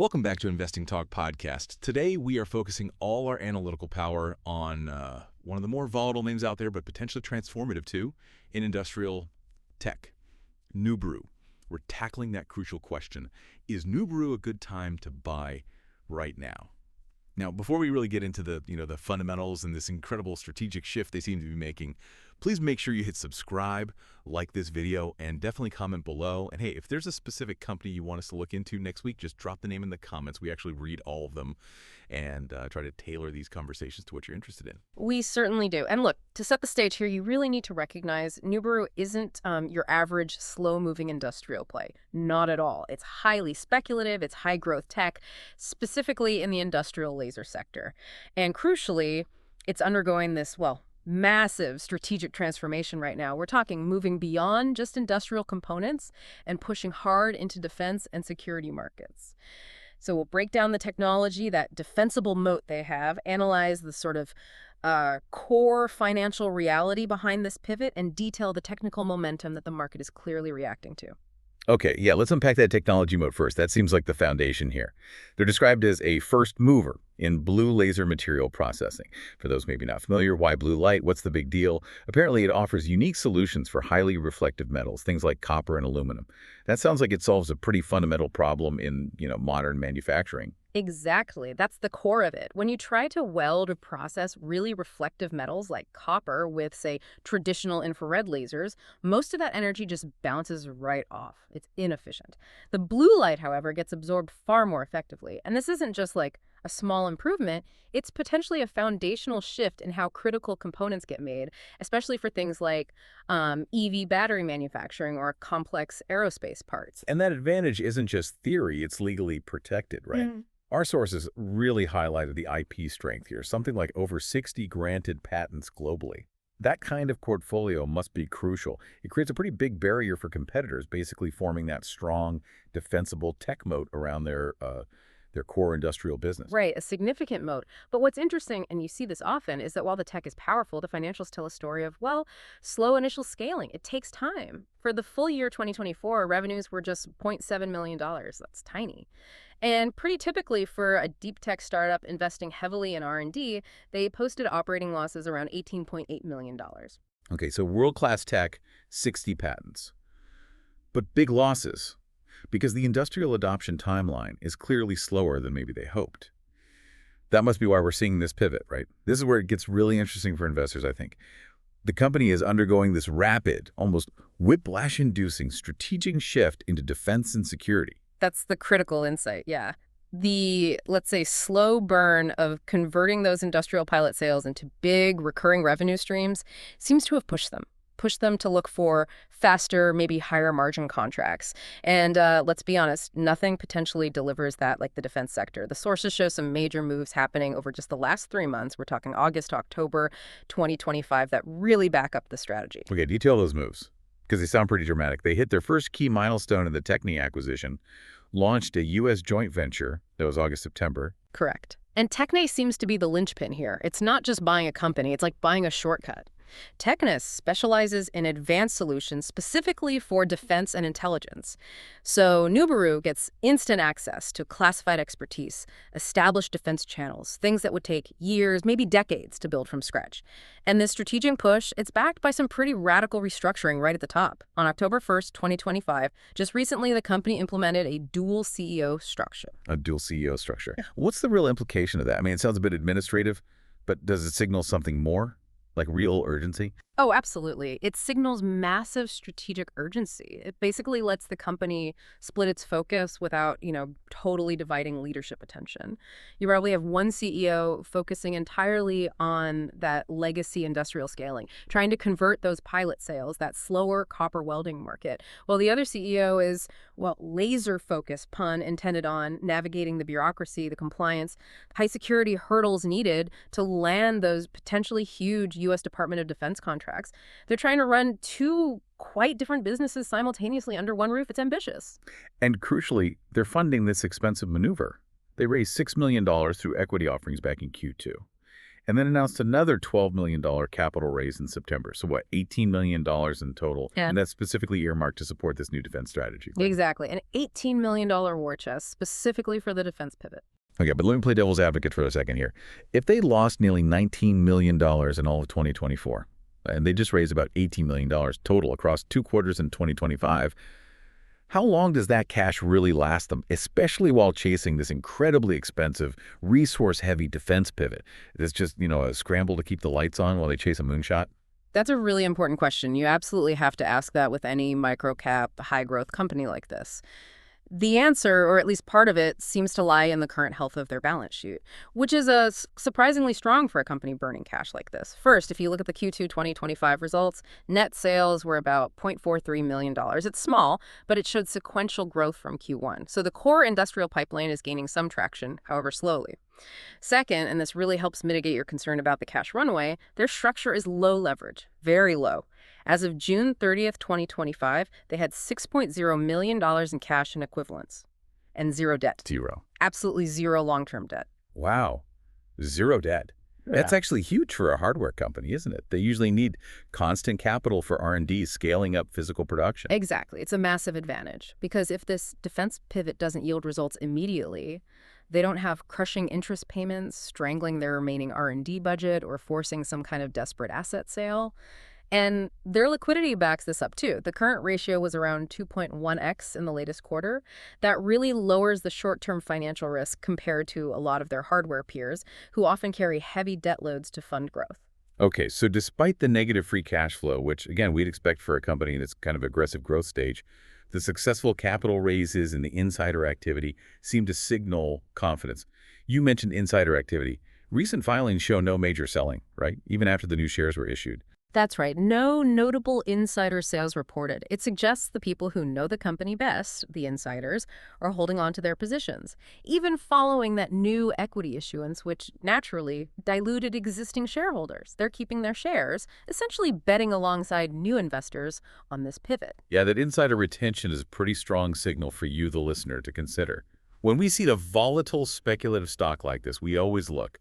Welcome back to Investing Talk Podcast. Today, we are focusing all our analytical power on one of the more volatile names out there, but potentially transformative too, in industrial tech, Nuburu. We're tackling that crucial question. Is Nuburu a good time to buy right now? Now, before we really get into the fundamentals and this incredible strategic shift they seem to be making, please make sure you hit subscribe, like this video, and definitely comment below. And hey, if there's a specific company you want us to look into next week, just drop the name in the comments. We actually read all of them and try to tailor these conversations to what you're interested in. We certainly do. And look, to set the stage here, you really need to recognize Nuburu isn't your average slow-moving industrial play. Not at all. It's highly speculative. It's high-growth tech, specifically in the industrial laser sector. And crucially, it's undergoing this, massive strategic transformation right now. We're talking moving beyond just industrial components and pushing hard into defense and security markets. So we'll break down the technology, that defensible moat they have, analyze the sort of core financial reality behind this pivot, and detail the technical momentum that the market is clearly reacting to. Okay, yeah, let's unpack that technology moat first. That seems like the foundation here. They're described as a first mover in blue laser material processing. For those maybe not familiar, why blue light? What's the big deal? Apparently, it offers unique solutions for highly reflective metals, things like copper and aluminum. That sounds like it solves a pretty fundamental problem in, modern manufacturing. Exactly. That's the core of it. When you try to weld or process really reflective metals like copper with, say, traditional infrared lasers, most of that energy just bounces right off. It's inefficient. The blue light, however, gets absorbed far more effectively. And this isn't just like a small improvement. It's potentially a foundational shift in how critical components get made, especially for things like EV battery manufacturing or complex aerospace parts. And that advantage isn't just theory, it's legally protected, right? Our sources really highlighted the IP strength here, something like over 60 granted patents globally. That kind of portfolio must be crucial. It creates a pretty big barrier for competitors, basically forming that strong, defensible tech moat around their core industrial business. Right, a significant moat. But what's interesting, and you see this often, is that while the tech is powerful, the financials tell a story of, slow initial scaling. It takes time. For the full year 2024, revenues were just $0.7 million. That's tiny. And pretty typically for a deep tech startup investing heavily in R&D, they posted operating losses around $18.8 million. Okay, so world-class tech, 60 patents. But big losses, because the industrial adoption timeline is clearly slower than maybe they hoped. That must be why we're seeing this pivot, right? This is where it gets really interesting for investors, I think. The company is undergoing this rapid, almost whiplash-inducing strategic shift into defense and security. That's the critical insight, yeah. The, let's say, slow burn of converting those industrial pilot sales into big recurring revenue streams seems to have pushed them to look for faster, maybe higher margin contracts. And let's be honest, nothing potentially delivers that like the defense sector. The sources show some major moves happening over just the last 3 months. We're talking August to October 2025 that really back up the strategy. Okay, detail those moves, because they sound pretty dramatic. They hit their first key milestone in the Techne acquisition, launched a U.S. joint venture. That was August-September. Correct. And Techne seems to be the linchpin here. It's not just buying a company. It's like buying a shortcut. Techne specializes in advanced solutions specifically for defense and intelligence. So Nuburu gets instant access to classified expertise, established defense channels, things that would take years, maybe decades to build from scratch. And this strategic push, it's backed by some pretty radical restructuring right at the top. On October 1st, 2025, just recently the company implemented a dual CEO structure. A dual CEO structure. What's the real implication of that? I mean, it sounds a bit administrative, but does it signal something more? Like real urgency? Oh, absolutely. It signals massive strategic urgency. It basically lets the company split its focus without, totally dividing leadership attention. You probably have one CEO focusing entirely on that legacy industrial scaling, trying to convert those pilot sales, that slower copper welding market, while the other CEO is, laser focused, pun intended, on navigating the bureaucracy, the compliance, high security hurdles needed to land those potentially huge U.S. Department of Defense contracts. They're trying to run two quite different businesses simultaneously under one roof. It's ambitious. And crucially, they're funding this expensive maneuver. They raised $6 million through equity offerings back in Q2. and then announced another $12 million capital raise in September. So what, $18 million in total? Yeah. And that's specifically earmarked to support this new defense strategy. Right? Exactly. An $18 million war chest specifically for the defense pivot. Okay, but let me play devil's advocate for a second here. If they lost nearly $19 million in all of 2024, and they just raised about $18 million total across 2 quarters in 2025, how long does that cash really last them, especially while chasing this incredibly expensive, resource-heavy defense pivot? Is just, a scramble to keep the lights on while they chase a moonshot? That's a really important question. You absolutely have to ask that with any micro-cap, high-growth company like this. The answer, or at least part of it, seems to lie in the current health of their balance sheet, which is surprisingly strong for a company burning cash like this. First, if you look at the Q2 2025 results, net sales were about $0.43 million. It's small, but it showed sequential growth from Q1. So the core industrial pipeline is gaining some traction, however slowly. Second, and this really helps mitigate your concern about the cash runway, their structure is low leverage, very low. As of June 30th, 2025, they had $6.0 million in cash and equivalents and zero debt. Zero. Absolutely zero long-term debt. Wow. Zero debt. That's actually huge for a hardware company, isn't it? They usually need constant capital for R&D, scaling up physical production. Exactly. It's a massive advantage because if this defense pivot doesn't yield results immediately, they don't have crushing interest payments, strangling their remaining R&D budget, or forcing some kind of desperate asset sale. And their liquidity backs this up, too. The current ratio was around 2.1x in the latest quarter. That really lowers the short-term financial risk compared to a lot of their hardware peers, who often carry heavy debt loads to fund growth. Okay, so despite the negative free cash flow, which, again, we'd expect for a company in its kind of aggressive growth stage, the successful capital raises and the insider activity seem to signal confidence. You mentioned insider activity. Recent filings show no major selling, right? Even after the new shares were issued. That's right. No notable insider sales reported. It suggests the people who know the company best, the insiders, are holding on to their positions, even following that new equity issuance, which naturally diluted existing shareholders. They're keeping their shares, essentially betting alongside new investors on this pivot. Yeah, that insider retention is a pretty strong signal for you, the listener, to consider. When we see a volatile speculative stock like this, we always look.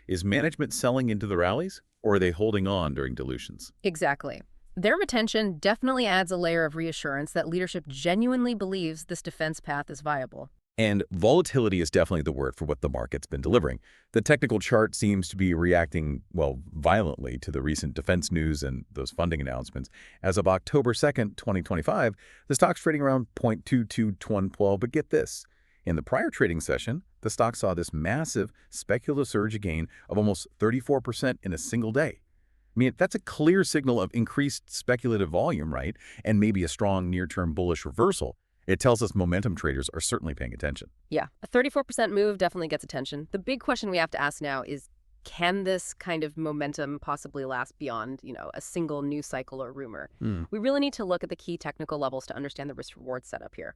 Is management selling into the rallies, or are they holding on during dilutions? Exactly. Their retention definitely adds a layer of reassurance that leadership genuinely believes this defense path is viable. And volatility is definitely the word for what the market's been delivering. The technical chart seems to be reacting, violently to the recent defense news and those funding announcements. As of October 2nd, 2025, the stock's trading around 0.2212, but get this. In the prior trading session, the stock saw this massive speculative surge gain of almost 34% in a single day. I mean, that's a clear signal of increased speculative volume, right? And maybe a strong near-term bullish reversal. It tells us momentum traders are certainly paying attention. Yeah, a 34% move definitely gets attention. The big question we have to ask now is, can this kind of momentum possibly last beyond, a single news cycle or rumor? We really need to look at the key technical levels to understand the risk-reward setup here.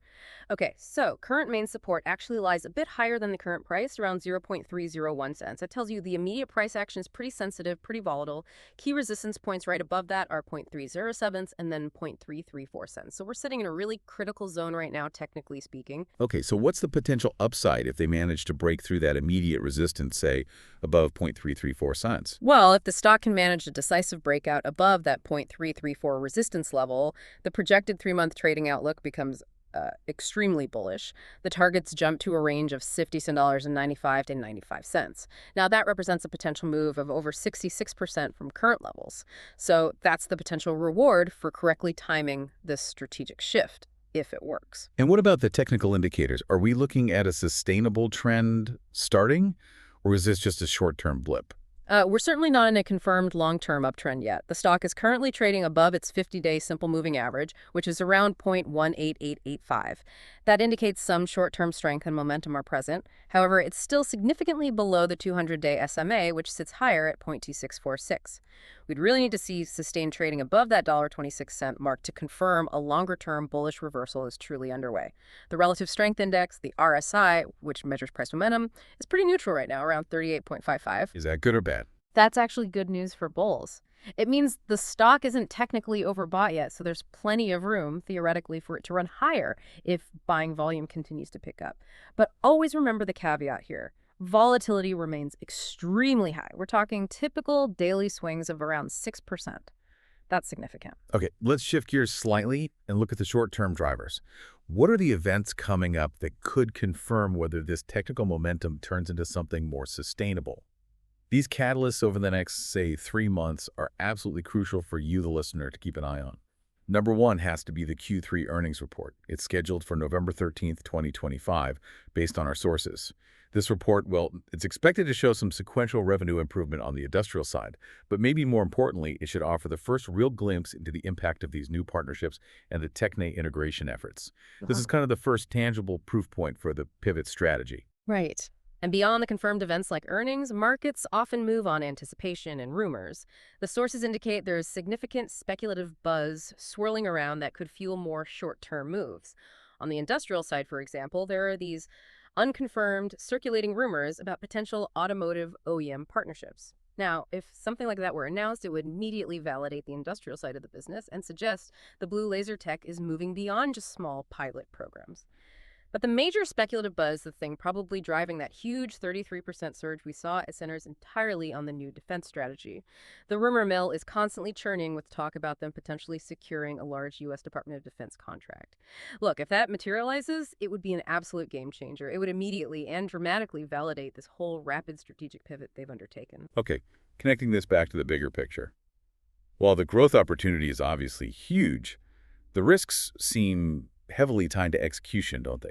Okay, so current main support actually lies a bit higher than the current price, around 0.301 cents. That tells you the immediate price action is pretty sensitive, pretty volatile. Key resistance points right above that are 0.307 and then 0.334 cents. So we're sitting in a really critical zone right now, technically speaking. Okay, so what's the potential upside if they manage to break through that immediate resistance, say, above 0.334 cents? Well, if the stock can manage a decisive breakout above that 0.334 resistance level, the projected 3-month trading outlook becomes extremely bullish. The targets jump to a range of $50.95 to 95 cents. Now, that represents a potential move of over 66% from current levels. So that's the potential reward for correctly timing this strategic shift, if it works. And what about the technical indicators? Are we looking at a sustainable trend starting, or is this just a short-term blip? We're certainly not in a confirmed long-term uptrend yet. The stock is currently trading above its 50-day simple moving average, which is around 0.18885. That indicates some short-term strength and momentum are present. However, it's still significantly below the 200-day SMA, which sits higher at 0.2646. We'd really need to see sustained trading above that $1.26 mark to confirm a longer-term bullish reversal is truly underway. The Relative Strength Index, the RSI, which measures price momentum, is pretty neutral right now, around 38.55. Is that good or bad? That's actually good news for bulls. It means the stock isn't technically overbought yet, so there's plenty of room, theoretically, for it to run higher if buying volume continues to pick up. But always remember the caveat here. Volatility remains extremely high. We're talking typical daily swings of around 6%. That's significant. Okay, let's shift gears slightly and look at the short-term drivers. What are the events coming up that could confirm whether this technical momentum turns into something more sustainable? These catalysts over the next, say, 3 months are absolutely crucial for you, the listener, to keep an eye on. Number one has to be the Q3 earnings report. It's scheduled for November 13th, 2025, based on our sources. This report, well, it's expected to show some sequential revenue improvement on the industrial side, but maybe more importantly, it should offer the first real glimpse into the impact of these new partnerships and the Techne integration efforts. This is kind of the first tangible proof point for the pivot strategy. Right. And beyond the confirmed events like earnings, markets often move on anticipation and rumors. The sources indicate there is significant speculative buzz swirling around that could fuel more short-term moves. On the industrial side, for example, there are these unconfirmed, circulating rumors about potential automotive OEM partnerships. Now, if something like that were announced, it would immediately validate the industrial side of the business and suggest the blue laser tech is moving beyond just small pilot programs. But the major speculative buzz, the thing probably driving that huge 33% surge we saw, it centers entirely on the new defense strategy. The rumor mill is constantly churning with talk about them potentially securing a large U.S. Department of Defense contract. Look, if that materializes, it would be an absolute game changer. It would immediately and dramatically validate this whole rapid strategic pivot they've undertaken. Okay, connecting this back to the bigger picture. While the growth opportunity is obviously huge, the risks seem heavily tied to execution, don't they?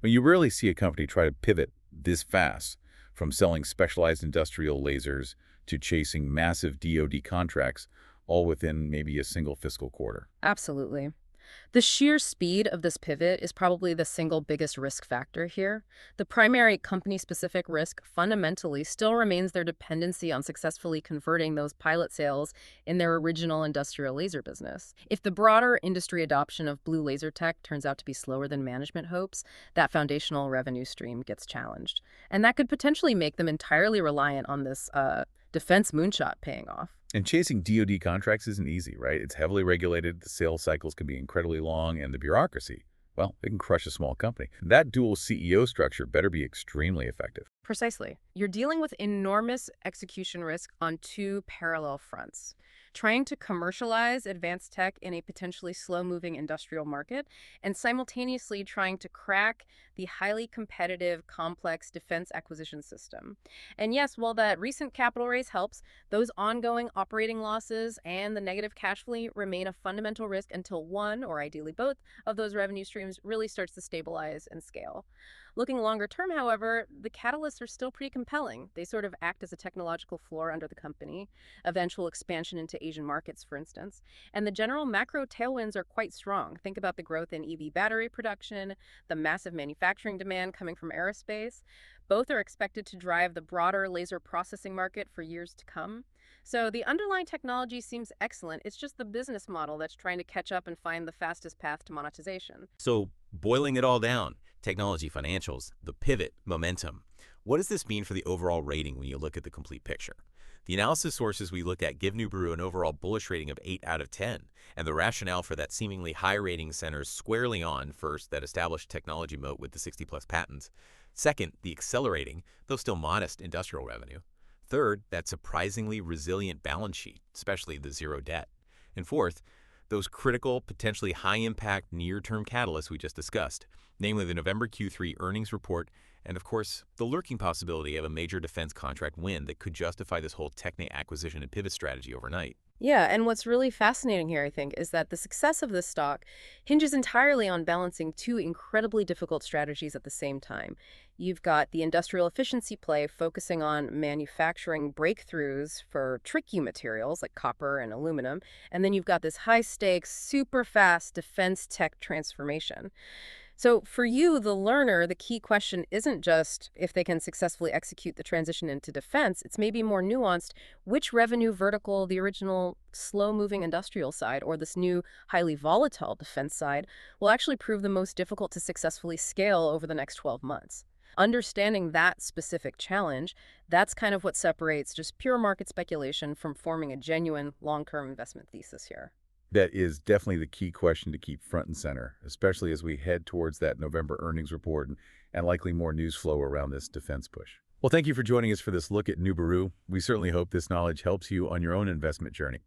I mean, you rarely see a company try to pivot this fast, from selling specialized industrial lasers to chasing massive DoD contracts, all within maybe a single fiscal quarter. Absolutely. The sheer speed of this pivot is probably the single biggest risk factor here. The primary company-specific risk fundamentally still remains their dependency on successfully converting those pilot sales in their original industrial laser business. If the broader industry adoption of blue laser tech turns out to be slower than management hopes, that foundational revenue stream gets challenged. And that could potentially make them entirely reliant on this defense moonshot paying off. And chasing DoD contracts isn't easy, right? It's heavily regulated, the sales cycles can be incredibly long, and the bureaucracy, well, it can crush a small company. That dual CEO structure better be extremely effective. Precisely. You're dealing with enormous execution risk on two parallel fronts. Trying to commercialize advanced tech in a potentially slow-moving industrial market, and simultaneously trying to crack the highly competitive, complex defense acquisition system. And yes, while that recent capital raise helps, those ongoing operating losses and the negative cash flow remain a fundamental risk until one, or ideally both, of those revenue streams really starts to stabilize and scale. Looking longer term, however, the catalysts are still pretty compelling. They sort of act as a technological floor under the company, eventual expansion into Asian markets, for instance. And the general macro tailwinds are quite strong. Think about the growth in EV battery production, the massive manufacturing demand coming from aerospace. Both are expected to drive the broader laser processing market for years to come. So the underlying technology seems excellent. It's just the business model that's trying to catch up and find the fastest path to monetization. So boiling it all down, technology, financials, the pivot, momentum. What does this mean for the overall rating when you look at the complete picture? The analysis sources we looked at give Nuburu an overall bullish rating of 8 out of 10, and the rationale for that seemingly high rating centers squarely on, first, that established technology moat with the 60-plus patents. Second, the accelerating, though still modest, industrial revenue. Third, that surprisingly resilient balance sheet, especially the zero debt. And fourth, those critical, potentially high-impact near-term catalysts we just discussed, namely the November Q3 earnings report and, of course, the lurking possibility of a major defense contract win that could justify this whole Techne acquisition and pivot strategy overnight. Yeah, and what's really fascinating here, I think, is that the success of this stock hinges entirely on balancing two incredibly difficult strategies at the same time. You've got the industrial efficiency play focusing on manufacturing breakthroughs for tricky materials like copper and aluminum, and then you've got this high-stakes, super fast defense tech transformation. So for you, the learner, the key question isn't just if they can successfully execute the transition into defense. It's maybe more nuanced. Which revenue vertical, the original slow-moving industrial side or this new highly volatile defense side, will actually prove the most difficult to successfully scale over the next 12 months? Understanding that specific challenge, that's kind of what separates just pure market speculation from forming a genuine long-term investment thesis here. That is definitely the key question to keep front and center, especially as we head towards that November earnings report and likely more news flow around this defense push. Well, thank you for joining us for this look at Nuburu. We certainly hope this knowledge helps you on your own investment journey.